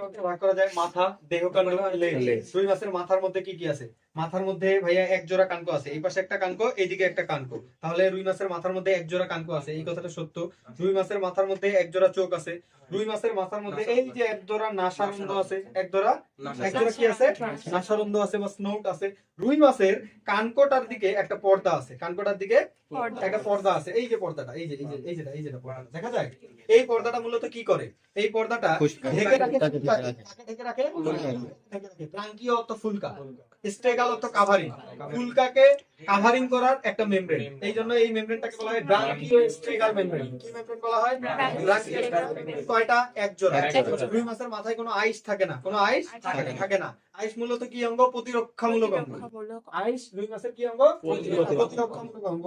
মধ্যে ভাগ করা যায় মাথা, দেহকাণ্ড, লেজ। রুই মাছের মাথার মধ্যে কি কি আছে? মাথার মধ্যে ভাইয়া এক জোড়া কানকো আছে, এই পাশে একটা কানকো, এইদিকে একটা কানকো। তাহলে রুই মাছের মাথার মধ্যে এক জোড়া কানকো আছে, এই কথাটা সত্য। রুই মাছের মাথার মধ্যে এক জোড়া চোখ আছে। রুই মাছের মাথার মধ্যে এই যে এক জোড়া নাসারন্ধ্র আছে, এক জোড়া কি আছে? নাসারন্ধ্র আছে বা স্নোট আছে। রুই মাছের কানকোটার দিকে একটা পর্দা আছে, কানকোটার দিকে একটা পর্দা আছে। এই যে পর্দাটা, এই যেটা পর্দা দেখা যায়, এই পর্দাটা মূলত কি করে? এই পর্দাটা ঢেকে রাখে, ঢেকে রাখে প্রাঙ্কীয় অর্থ ফুলকা, স্টেগাল অর্থ কাভারিং। ফুলকাকে কাভারিং করার একটা মেমব্রেন, এই জন্য এই মেমব্রেনটাকে বলা হয় ব্রাঙ্কিও স্টেগাল মেমব্রেন। কি মেমব্রেন বলা হয়? ব্রাঙ্কিও স্টেগাল মেমব্রেন। কয়টা? এক জোড়া। রুই মাছের মাথায় কোনো আইস থাকে না, কোনো আইস থাকে না। আইস মূলত কি অঙ্গ? প্রতিরক্ষামূলক অঙ্গ। আইস রুই মাছের কি অঙ্গ? প্রতিরক্ষামূলক অঙ্গ।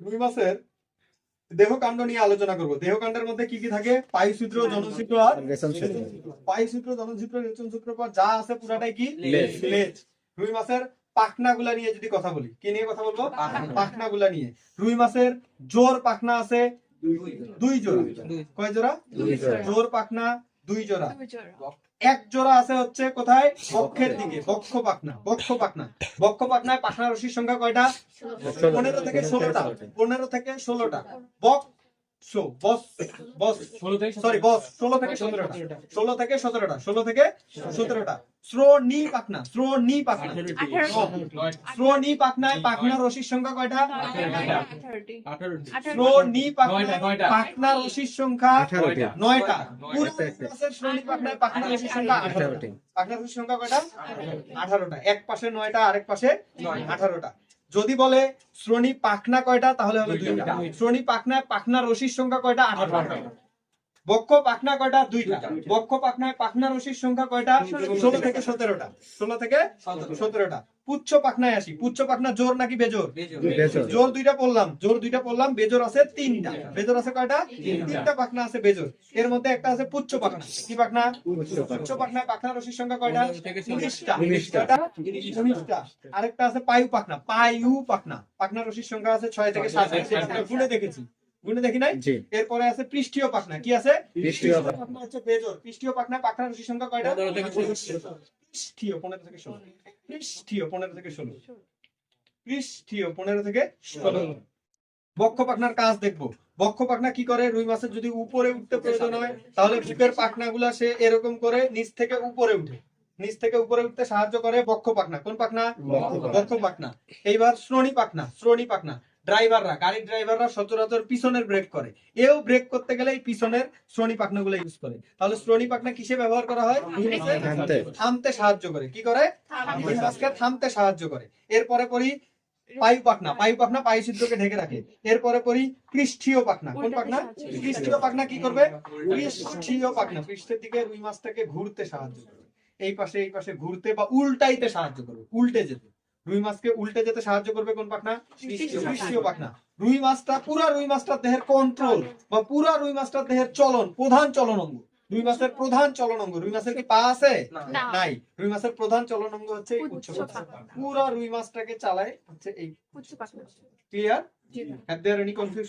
রুই মাছের দেহকাণ্ড নিয়ে আলোচনা করব। দেহকাণ্ডের মধ্যে কি কি থাকে? পায়ুসূত্র, জনসূত্র আর পায়ুসূত্র, জনসূত্র, রেচনসূত্র পর যা আছে পুরাটাই কি? লেজ। রুই মাছের পাখনাগুলা নিয়ে যদি কথা বলি, কি নিয়ে কথা বলবো? পাখনাগুলা নিয়ে। রুই মাছের জোর পাখনা আছে দুই জোড়া। কয় জোড়া? জোর পাখনা দুই জোড়া। এক জোড়া আছে হচ্ছে কোথায়? বক্ষের দিকে, বক্ষ পাখনা। বক্ষ পাখনায় পাখনা রশির সংখ্যা কয়টা? 15 থেকে 16টা। 15 থেকে 16টা। বস 16 থেকে 17টা। 16 থেকে 17টা। 16 থেকে 17টা। শ্রোণী পাখনা, শ্রোণী পাখনায় পাখনা রশির সংখ্যা কয়টা? 18টি। শ্রোণী পাখনা রশির সংখ্যা 9টা। শ্রোণী পাখনায় পাখনা রশির সংখ্যা 18টি। পাখনা রশির সংখ্যা কয়টা? 18টা। এক পাশে 9টা, আরেক পাশে 18টা। যদি বলে শ্রোণী পাখনা কয়টা, তাহলে হবে 2টা। শ্রোণী পাখনায় পাখনা রশির সংখ্যা কয়টা? 18টা। বক্ষ পাখনা কয়টা? 2টা। বক্ষ পাখনায় পাখনা রশির সংখ্যা কয়টা? 16 থেকে 17টা। 16 থেকে 17টা। পুচ্ছ পাখনায় আসি। পুচ্ছ পাখনা জোর নাকি বেজোর? জোর দুইটা পড়লাম, বেজোর আছে 3টা। বেজোর আছে কয়টা? 3টা পাখনা আছে বেজোর। এর মধ্যে একটা আছে পুচ্ছ পাখনা। কি পাখনা? পুচ্ছ পাখনায় পাখনা রশির সংখ্যা কয়টা? 19টা। আরেকটা আছে পায়ু পাখনা। পাখনা রশির সংখ্যা আছে 6 থেকে 7। গুণে দেখি নাই? এরপরে আছে পৃষ্ঠীয় পাখনা। কি আছে? পৃষ্ঠীয় পাখনা হচ্ছে বেজোর। পৃষ্ঠীয় পাখনা পাখনা রশির সংখ্যা কয়টা? 15 থেকে 16। পৃষ্ঠীয় 15 থেকে 16। পৃষ্ঠীয় 15 থেকে 16। বক্ষ পাখনার কাজ দেখবো। বক্ষ পাখনা কি করে? রুই মাছের যদি উপরে উঠতে প্রয়োজন হয়, তাহলে বুকের পাখনাগুলা সে এরকম করে নিচ থেকে উপরে উঠে। নিচ থেকে উপরে উঠতে সাহায্য করে বক্ষ পাখনা। কোন পাখনা? বক্ষ পাখনা। এইবার শ্রোণী পাখনা। গাড়ির ড্রাইভাররা সচরাচর পিছনের ব্রেক করে। এও ব্রেক করতে গেলে এই পিছনের শ্রোণী পাখনাগুলো ইউজ করে। তাহলে শ্রোণী পাখনা কিসে ব্যবহার করা হয়? থামতে সাহায্য করে। কি করে? থামতে সাহায্য করে। এরপরে পরি পায়ু পাখনা পায়ু ছিদ্রকে ঢেকে রাখে। এরপরে পরি পৃষ্ঠীয় পাখনা। কোন পাখনা? পৃষ্ঠীয় পাখনা কি করবে? পৃষ্ঠীয় পাখনা পৃষ্ঠের দিকে রুই মাছটাকে ঘুরতে সাহায্য করবে। এই পাশে ঘুরতে বা উল্টাইতে সাহায্য করবে, উল্টে যেতে। রুই মাছকে উল্টে যেতে সাহায্য করবে কোন পাখনা? পৃষ্ঠীয় পাখনা। রুই মাছটার দেহের কন্ট্রোল বা পুরা রুই মাছটার দেহের প্রধান চলন অঙ্গ। রুই মাছের প্রধান চলন অঙ্গ। রুই মাছের কি পা আছে? নাই। রুই মাছের প্রধান চলন অঙ্গ হচ্ছে উচ্চ পাখনা। পুরা রুই মাছটাকে চালায় হচ্ছে এই উচ্চ পাখনা। Clear? Have there any confusion?